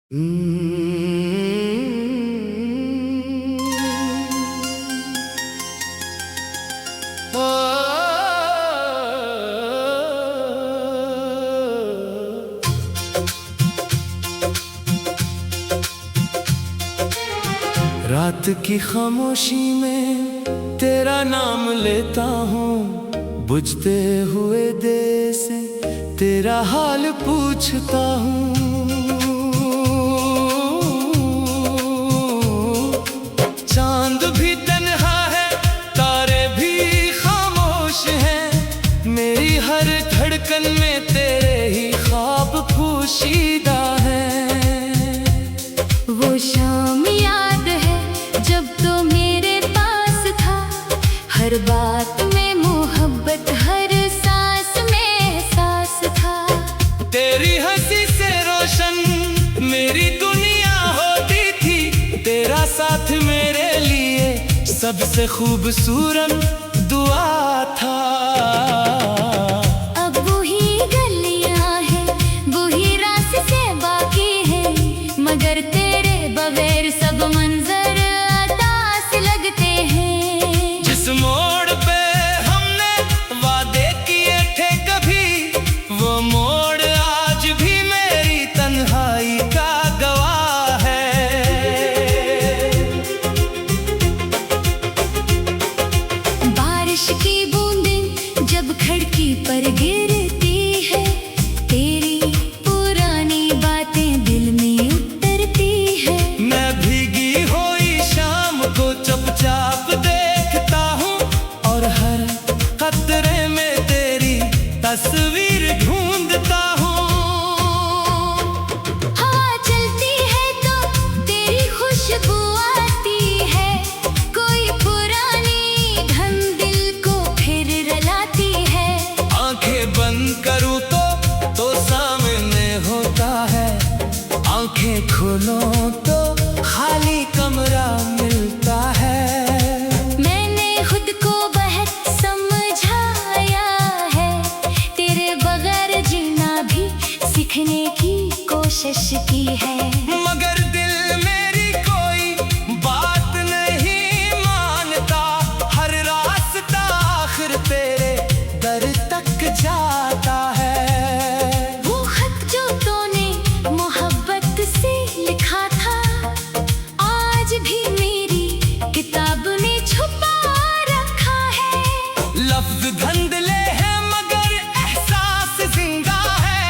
रात की खामोशी में तेरा नाम लेता हूँ, बुझते हुए दे से तेरा हाल पूछता हूँ। चांद भी तन्हा है, तारे भी खामोश हैं, मेरी हर धड़कन में तेरे ही ख्वाब पोशीदा हैं। वो शाम याद है जब तो मेरे पास था, हर बात में मोहब्बत, हर सांस में एहसास था। तेरी हंसी से रोशन मेरी दुनिया होती थी, तेरा साथ मेरे लिए सबसे खूबसूरत दुआ था। अब वही गलियां हैं, वही रास्ते बाकी हैं, मगर तेरे बगैर सब मंजर अदास लगते हैं। जिस मोड़ पे हमने वादे किए थे कभी, वो मोड़ आज भी मेरी तन्हाई का गवाह है। बारिश की बूंदें जब खिड़की पर गिरती है, तेरी पुरानी बातें दिल में उतरती है। मैं भीगी हुई शाम को चुपचाप देखता हूँ, और हर कतरे में तेरी तस्वीर ढूंढता हूँ। हवा चलती है तो तेरी खुशबू आती है, कोई पुरानी धन दिल को फिर रुलाती है। आंखें बंद करूँ तो सामने होता है, आंखें खोलो तो खाली कमरा मिलता है। मैंने खुद को बहुत समझाया है, तेरे बगैर जीना भी सीखने की कोशिश की है। मगर दिल मेरी कोई बात नहीं मानता, हर रास्ता आखिर तेरे दर तक जाता है। वो खत जो तूने मोहब्बत से लिखा था, आज भी मेरी किताब ने छुपा रखा है। लफ्ज धंधले हैं मगर एहसास जिंदा है,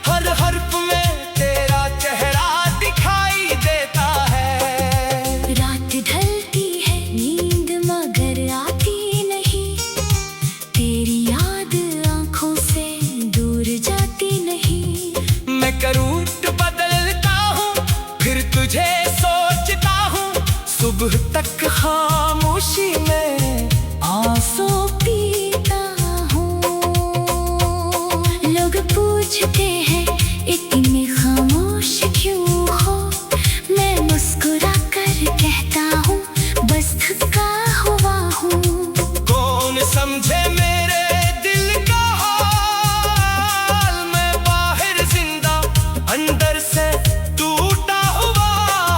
हर हर्फ में तेरा चेहरा दिखाई देता है। रात ढलती है, नींद मगर आती नहीं, तेरी याद आंखों से दूर जाती नहीं। मैं करूट बदलता हूँ, फिर तुझे सोचता हूँ, सुबह तक खामोशी में आंसू पीता हूँ। लोग पूछते हैं इतने खामोश क्यों हो, मैं मुस्कुरा कर कहता हूँ बस थका हुआ हूँ। कौन समझे मेरे दिल का हाल, मैं बाहर जिंदा अंदर से टूटा हुआ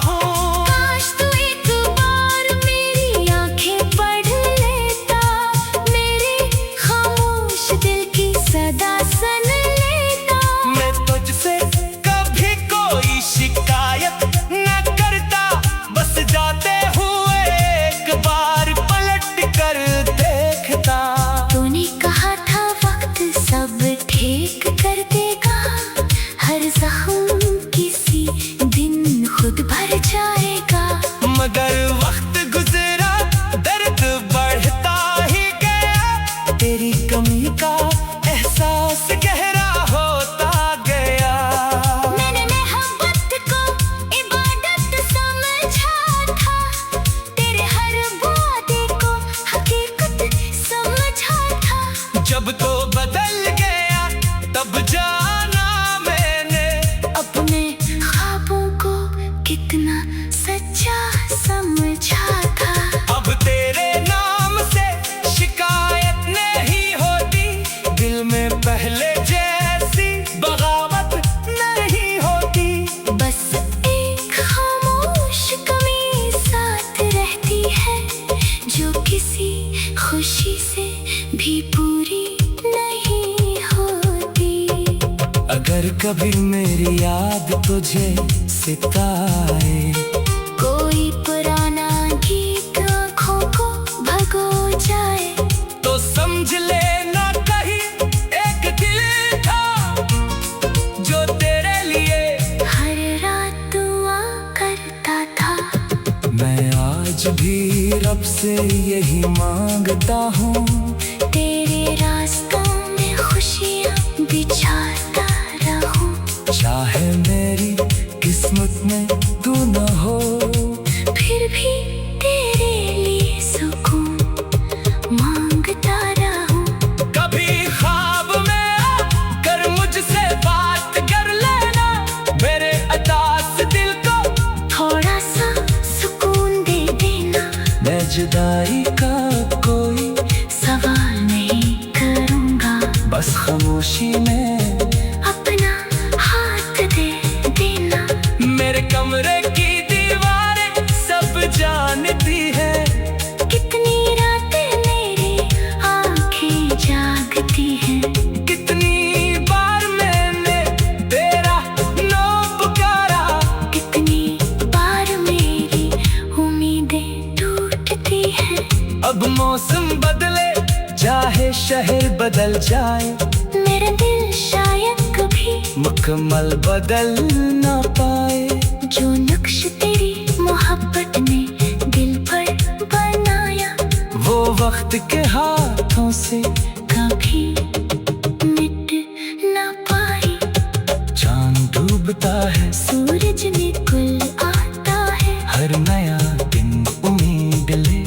हूँ। काश तू एक बार मेरी आंखें पढ़ लेता, मेरे खामोश दिल की सदा सुन लेता। मैं तुझसे कभी कोई शिकायत न करता, बस जाते हुए एक बार पलट कर देखता। तूने कहा था वक्त सब ठीक कर देगा, हर जख्म किसी दिन खुद भर जाएगा। मगर वक्त गुजरा, दर्द बढ़ता ही गया, तेरी कमी का एहसास गहरा होता गया। मैंने मोहब्बत को इबादत समझा था, तेरे हर वादे को हकीकत समझा था। जब तो बदल गया तब जाना मैंने, अपने ख्वाबों को कितना सच्चा समझा था। अब तेरे नाम से शिकायत नहीं होती, दिल में पहले जैसी बगावत नहीं होती। बस कभी मेरी याद तुझे सिताए। कोई पुराना गीत आँखों को भगो जाए तो समझ लेना कहीं एक दिल था जो तेरे लिए हर रात दुआ करता था। मैं आज भी रब से यही मांगता हूँ, तेरे रास्तों में खुशियाँ बिछाता रहूं। चाहे मेरी किस्मत में तू न हो, फिर भी तेरे लिए सुकून मांगता रहूं। कभी ख्वाब में आकर मुझसे बात कर लेना, मेरे अतास दिल को थोड़ा सा सुकून दे देना। मैं जुदाई का कोई सवाल नहीं करूँगा, बस खामोशी में अपना हाथ दे देना। मेरे कमरे की दीवारें सब जानती है, कितनी रातें मेरी आँखें जागती हैं। कितनी बार मैंने तेरा नाम पुकारा, कितनी बार मेरी उम्मीदें टूटती हैं। अब मौसम बदले चाहे शहर बदल जाए, मेरा दिल शायद कभी मुकम्मल बदल ना पाए। जो नक्श तेरी मोहब्बत ने दिल पर बनाया, वो वक्त के हाथों से कभी मिट ना पाई। चांद डूबता है, सूरज निकल आता है, हर नया दिन उम्मीद ले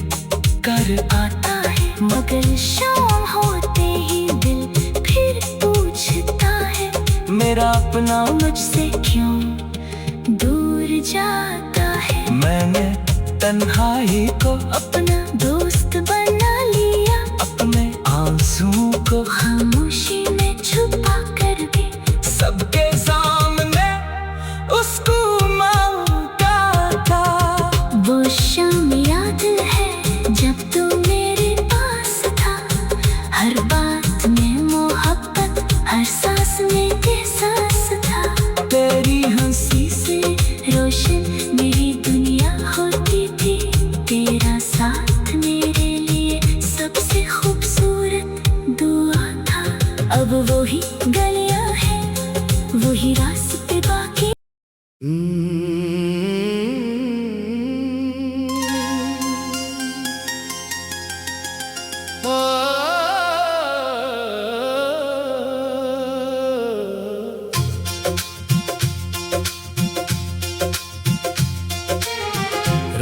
कर आता है, मगर शाम होते ही दिल फिर पूछता है, मेरा अपना मुझसे क्यों दूर जाता है। मैंने तन्हाई को अपना दोस्त बना लिया, अपने आंसुओं को खामोशी में छुपा कर भी सबके सामने उसको मांगता था। वो शाम याद है जब तू मेरे पास था। हर बात में मोहब्बत, हर सांस में एहसास था। तेरी हंसी से रोशन मेरी दुनिया होती थी। तेरा साथ मेरे लिए सबसे खूबसूरत दुआ था। अब वही गलियां हैं, वही रास्ते बाकी।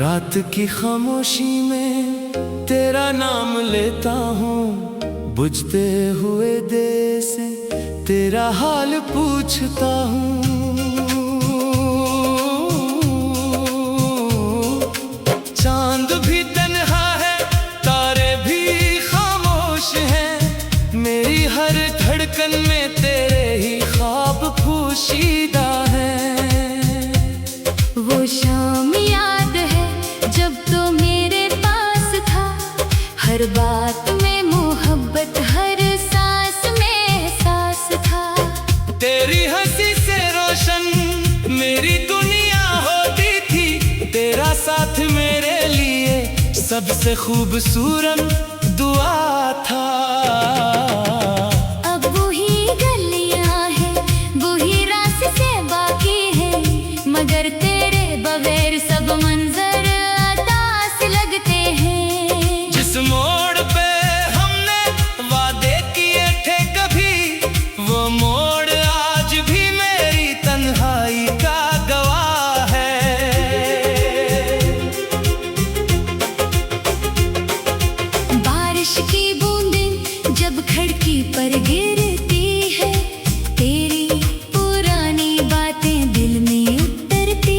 रात की खामोशी में तेरा नाम लेता हूँ, बुझते हुए दे से तेरा हाल पूछता हूँ। चांद भी तन्हा है, तारे भी खामोश हैं, मेरी हर धड़कन में तेरे ही ख्वाब पोशीदा हैं। वो शाम याद है जब तो मेरे पास था। हर बात में मोहब्बत, हर सांस में एहसास था। तेरी हंसी से रोशन मेरी दुनिया होती थी। तेरा साथ मेरे लिए सबसे खूबसूरत दुआ था। अब वही गलियां हैं, वही रास्ते बाकी हैं, मगर तेरे बगैर सब मंजर अतास लगते हैं। जिस मोड़ पे हमने वादे किए थे कभी, वो मोड़ आज भी मेरी तन्हाई का गवाह है। बारिश की बूंदें जब खिड़की पर गिरती है, तेरी पुरानी बातें दिल में उतरती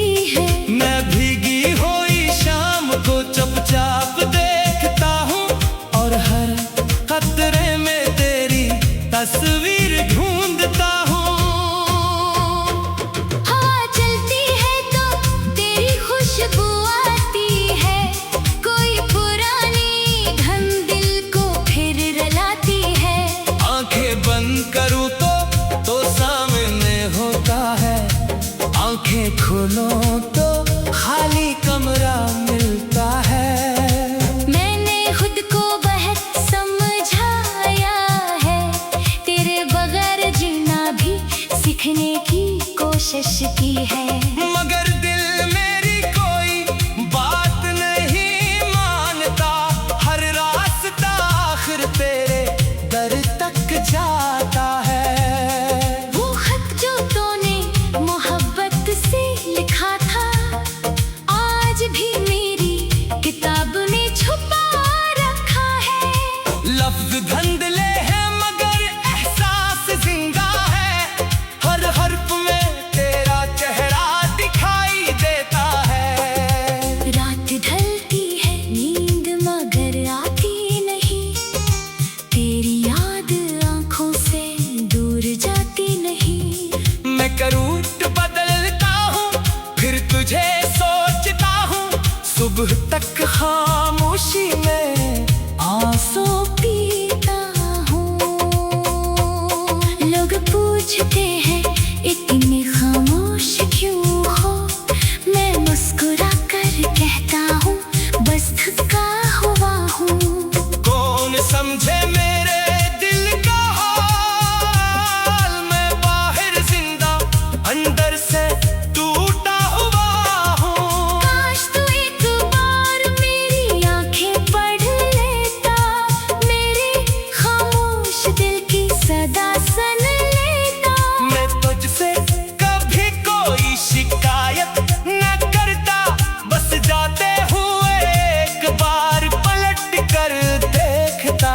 आंखें खोलो तो खाली कमरा मिलता है। मैंने खुद को बहुत समझाया है, तेरे बगैर जीना भी सीखने की कोशिश की है। मगर दिल मेरी कोई बात नहीं मानता, हर रास्ता आखिर तेरे दर तक जाता है। वो खत जो तूने मोहब्बत से लिखा था, आज भी मेरी किताब में छुपा रखा है। लफ्ज धंधले हैं मगर एहसास जिंदा है, हर हर्फ में तेरा चेहरा दिखाई देता है। रात ढलती है नींद मगर आती नहीं, तेरी याद आंखों से दूर जाती नहीं। मैं करूट बदलता हूँ फिर तुझे सोचता हूँ, सुबह तक खामोशी में आंसू पीता हूँ। लोग पूछते हैं इतने खामोश क्यों हो, मैं मुस्कुरा कर कहता हूँ बस थका हुआ हूँ। कौन समझे मेरे दिल का हाल, मैं बाहर जिंदा अंदर से टूटा हुआ हूँ। काश तू एक बार मेरी आंखें पढ़ लेता, मेरे खामोश दिल की सदा सुन लेता। मैं तुझसे कभी कोई शिकायत न करता, बस जाते हुए एक बार पलट कर देखता।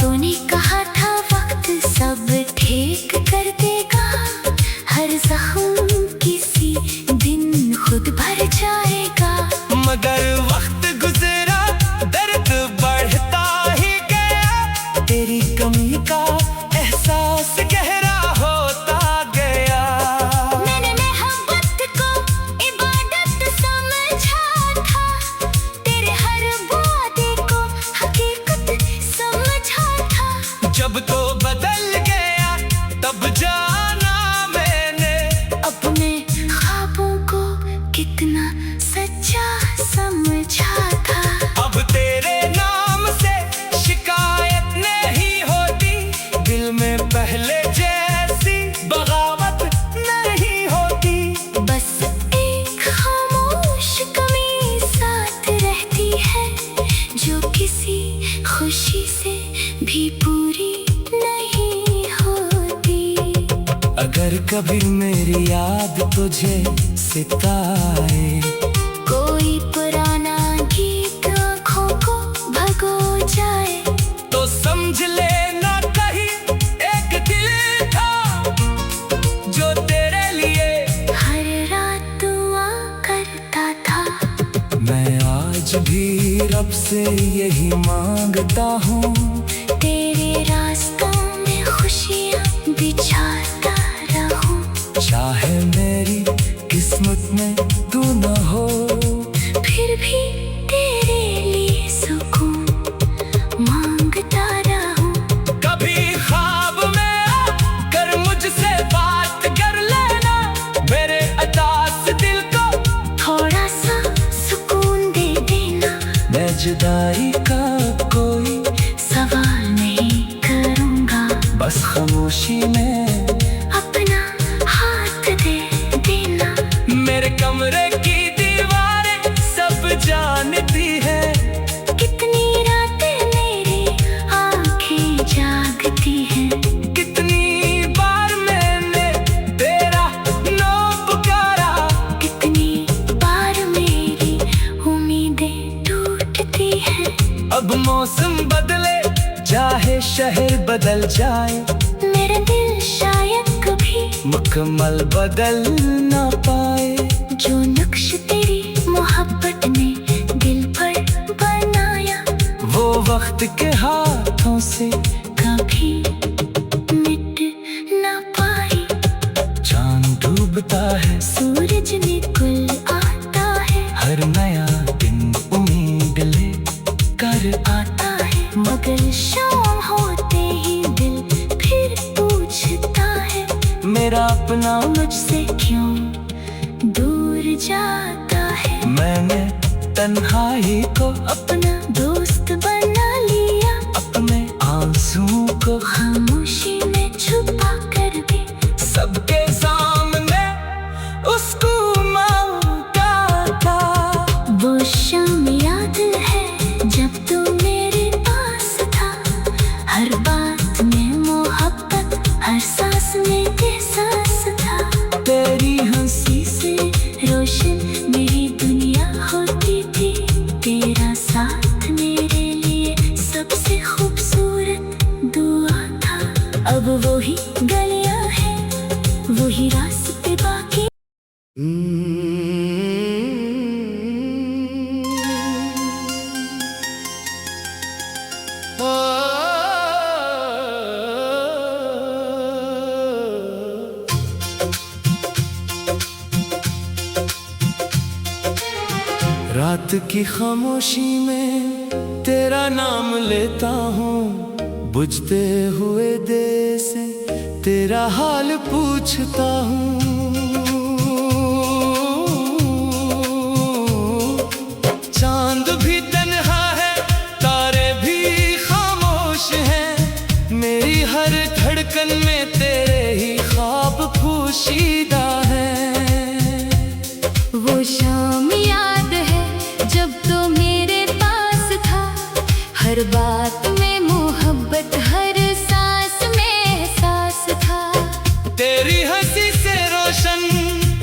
तूने कहा था वक्त सब ठीक कर देगा, हर जख्म किसी दिन खुद भर जाएगा। मगर वक्त गुजरा दर्द बढ़ता ही गया, तेरी कमी का एहसास गहरा होता गया। मैंने मोहब्बत को इबादत समझा था, तेरे हर वादे को हकीकत समझा था। जब तो बदल गया तब जाना मैंने, अपने ख्वाबों को कितना सच्चा समझा था। अब तेरे नाम से शिकायत नहीं होती, दिल में पहले जैसी बगावत नहीं होती। बस एक खामोश कमी साथ रहती है, जो किसी खुशी से भी पूरी नहीं होती। अगर कभी मेरी याद तुझे सिताए, कोई पुराना गीत आँखों को भगो जाए, तो समझ लेना कहीं एक दिल था जो तेरे लिए हर रात दुआ करता था। मैं आज भी रब से यही मांगता हूँ, तेरे रास्तों में खुशियाँ बिछाता रहूं। चाहे मेरी किस्मत में तू न हो, फिर भी तेरे लिए सुकून मांगता रहूं। कभी ख्वाब में आकर मुझसे बात कर लेना, मेरे अदास दिल को थोड़ा सा सुकून दे देना। मैं जुदाई का कोई सवाल नहीं करूँगा, बस खामोशी में अपना हाथ दे देना। मेरे कमरे की दीवारें सब जानती है, कितनी रातें मेरी आंखें जागती हैं। कितनी बार मैंने तेरा नाम पुकारा, कितनी बार मेरी उम्मीदें टूटती हैं। अब मौसम बदले चाहे शहर बदल जाए, मेरा दिल शायद कभी मुकम्मल बदल ना पाए। जो नक्श तेरी मोहब्बत ने दिल पर बनाया, वो वक्त के हाथों से कभी मिट ना पाई। चांद डूबता है, सूरज निकल आता है, हर नया दिन उम्मीद ले कर आता है। मगर शाम होते ही दिल फिर पूछता है, मेरा अपना मुझसे क्यों मैंने तन्हाई को अपना दोस्त बना लिया, अपने आंसुओं को खामोशी में छुपा कर भी सबके सामने उसको मांगता था। वो शाम याद है जब तू मेरे पास था, हर बात में मोहब्बत, हर सांस में एहसास था। तेरी हंसी से रोशन मेरी दुनिया होती थी, तेरा साथ मेरे लिए सबसे खूबसूरत दुआ था। अब वही गलियां हैं, वही रास्ते बाकी। रात की खामोशी में तेरा नाम लेता हूँ, बुझते हुए दे से तेरा हाल पूछता हूँ। चांद भी तन्हा है, तारे भी खामोश हैं, मेरी हर धड़कन में तेरे ही ख्वाब पोशीदा हैं। वो शाम याद है जब तो मेरे पास था, हर बात में मोहब्बत, हर सांस में एहसास था। तेरी हंसी से रोशन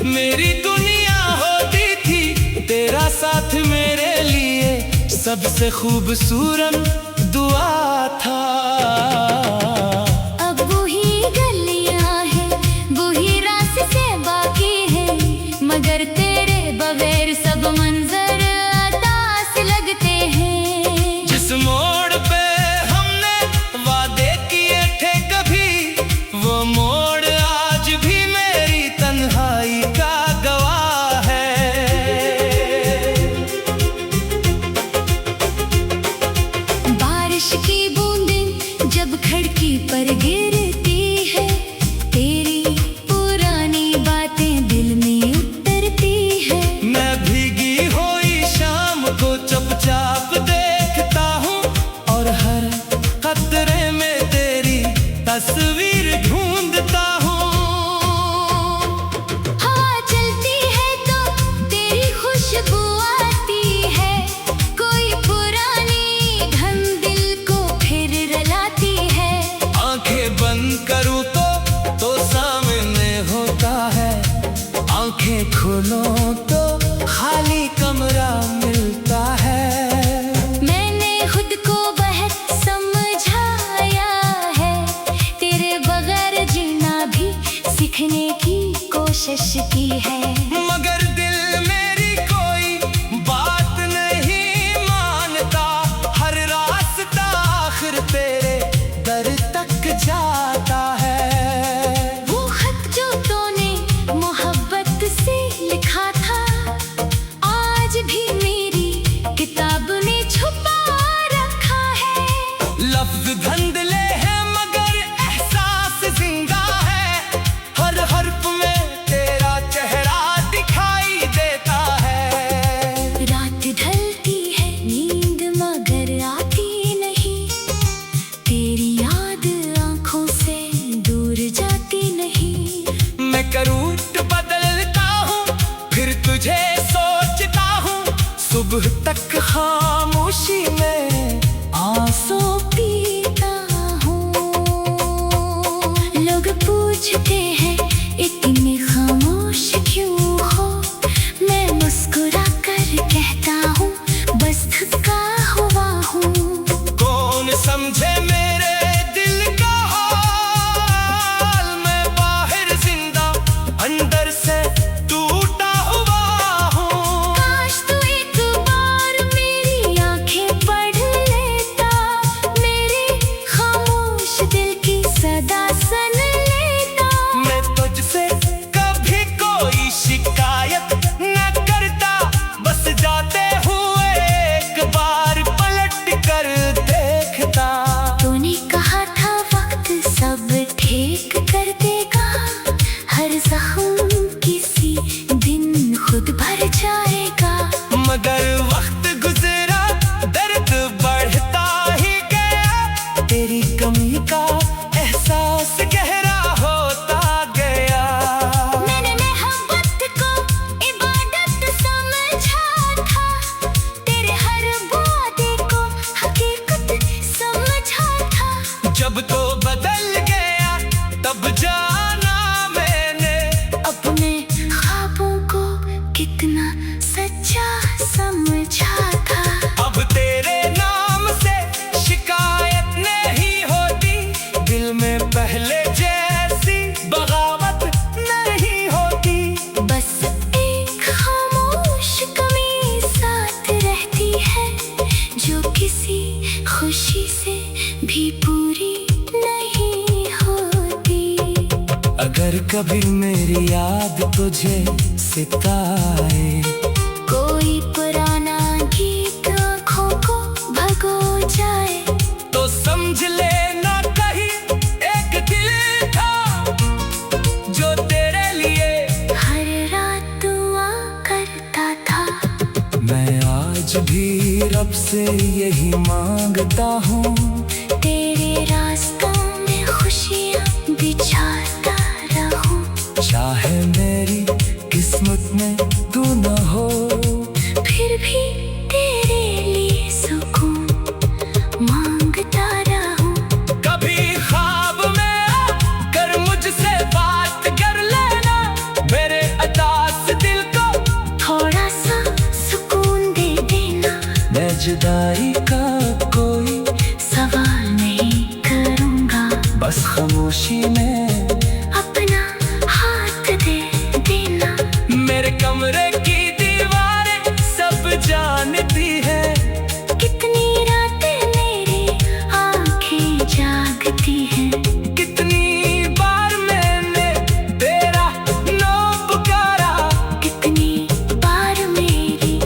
मेरी दुनिया होती थी, तेरा साथ मेरे लिए सबसे खूबसूरत दुआ था। अब वही गलियां हैं, वही रास्ते बाकी हैं, मगर तेरे बगैर सब मंजर अदास लगते हैं। जिस मोड़ पे हमने वादे किए थे कभी, वो मोड़ आज भी मेरी तन्हाई का गवाह है। बारिश की बूंदें जब खिड़की पर गिरती है, तेरी पुरानी बातें दिल में उतरती है। मैं भीगी हुई शाम को चुपचाप देखता हूँ, और हर कतरे में तेरी तस्वीर ढूंढता हूँ। हवा चलती है तो तेरी खुशबू आती है, कोई पुरानी धन दिल को फिर रुलाती है। आंखें बंद करूँ तो सामने होता है, आंखें खोलो तो खाली कमरा मिलता है। मैंने खुद को बहुत समझाया है, तेरे बगैर जीना भी सीखने की कोशिश की है। मगर दिल मेरी कोई बात नहीं मानता, हर रास्ता आखिर तेरे दर तक जाता है। वो खत जो तूने मोहब्बत से लिखा था, आज भी मेरी किताब में छुपा रखा है। लफ्ज धंधले हैं मगर एहसास जिंदा है, हर हर्फ में तेरा चेहरा दिखाई देता है। रात ढलती है, नींद मगर आती नहीं, तेरी याद आंखों से दूर जाती नहीं। मैं करूट बदलता हूँ, फिर तुझे सोचता हूँ, सुबह तक खामोशी में आंसू पीता हूँ। लोग पूछते हैं इतने खामोश क्यों हो, मैं मुस्कुरा कर कहता हूँ बस थका हुआ हूँ। कौन समझे मेरे दिल का हाल, मैं बाहर जिंदा अंदर से टूटा हुआ हूँ। काश तू एक बार मेरी आंखें पढ़ लेता, मेरे खामोश दिल की सदा सुन लेता। मैं तुझसे कभी कोई शिकायत न करता, बस जाते हुए एक बार पलट कर देखता। तूने कहा था वक्त सब ठीक कर देगा, हर जख्म किसी दिन खुद भर जाएगा। कितना सच्चा समझा था। अब तेरे नाम से शिकायत नहीं होती, दिल में पहले जैसी बगावत नहीं होती। बस एक खामोश कमी साथ रहती है, जो किसी खुशी से भी पूरी नहीं होती। अगर कभी मेरी याद तुझे सिताए, कोई पुराना गीत आँखों को भगो जाए, तो समझ लेना कहीं एक दिल था जो तेरे लिए हर रात दुआ करता था। मैं आज भी रब से यही मांगता हूँ, तेरे रास्तों में खुशियाँ बिछाता रहूं। चाहे मेरी किस्मत में तू न हो, फिर भी तेरे लिए सुकून मांगता रहूं। कभी ख्वाब में आकर मुझसे बात कर लेना, मेरे अदास दिल को थोड़ा सा सुकून दे देना। मैं जुदाई का कोई सवाल नहीं करूँगा, बस खामोशी में अपना हाथ दे देना। मेरे कमरे की दीवारें सब जानती है, कितनी रातें मेरी आँखें जागती हैं। कितनी बार मैंने तेरा नाम पुकारा, कितनी बार मेरी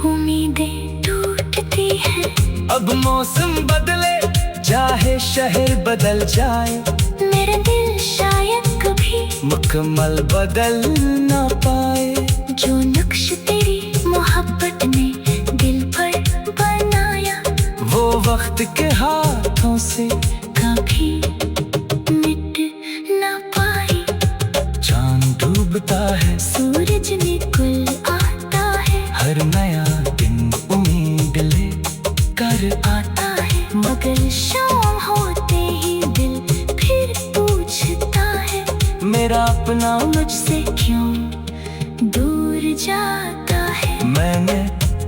उम्मीदें टूटती हैं। अब मौसम बदले चाहे शहर बदल जाए, मेरा दिल शायद कभी मुकम्मल बदल ना पाए। जो नक्श तेरी मोहब्बत ने दिल पर बनाया, वो वक्त के हाथों से कभी मिट ना पाई। चांद डूबता है, सूरज निकल आता है, हर नया दिन उम्मीद ले कर आता है, मगर शाम होते ही दिल फिर पूछता है, मेरा अपना मुझसे क्यों दूर जाता है। मैंने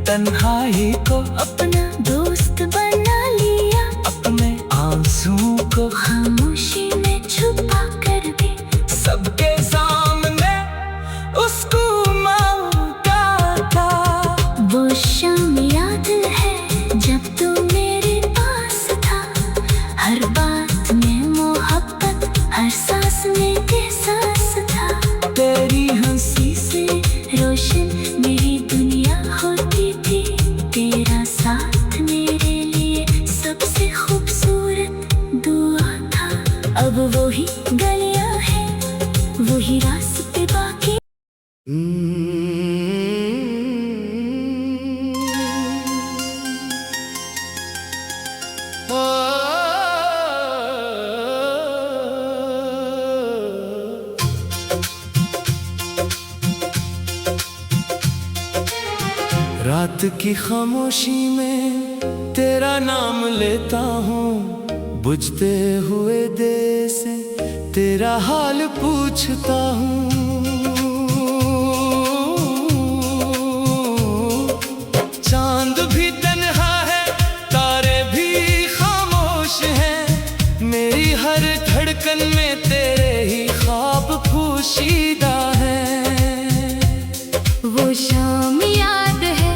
तन्हाई को अपना दोस्त बना लिया, अपने आंसुओं को खामोशी में छुपा कर भी सबके सामने उसको मांगता था। वो शाम याद है जब तू मेरे पास था, हर बात में मोहब्बत, हर सांस में एहसास था। तेरी हंसी से रोशन मेरी दुनिया होती थी, तेरा साथ मेरे लिए सबसे खूबसूरत दुआ था। अब वही गलियां हैं, वही रास्ते बाकी। रात की खामोशी में तेरा नाम लेता हूँ, बुझते हुए दिल से तेरा हाल पूछता हूँ। चांद भी तन्हा है, तारे भी खामोश हैं, मेरी हर धड़कन में तेरे ही ख्वाब पोशीदा हैं। वो शाम याद है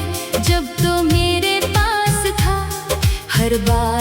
जब तो मेरे पास था, हर बार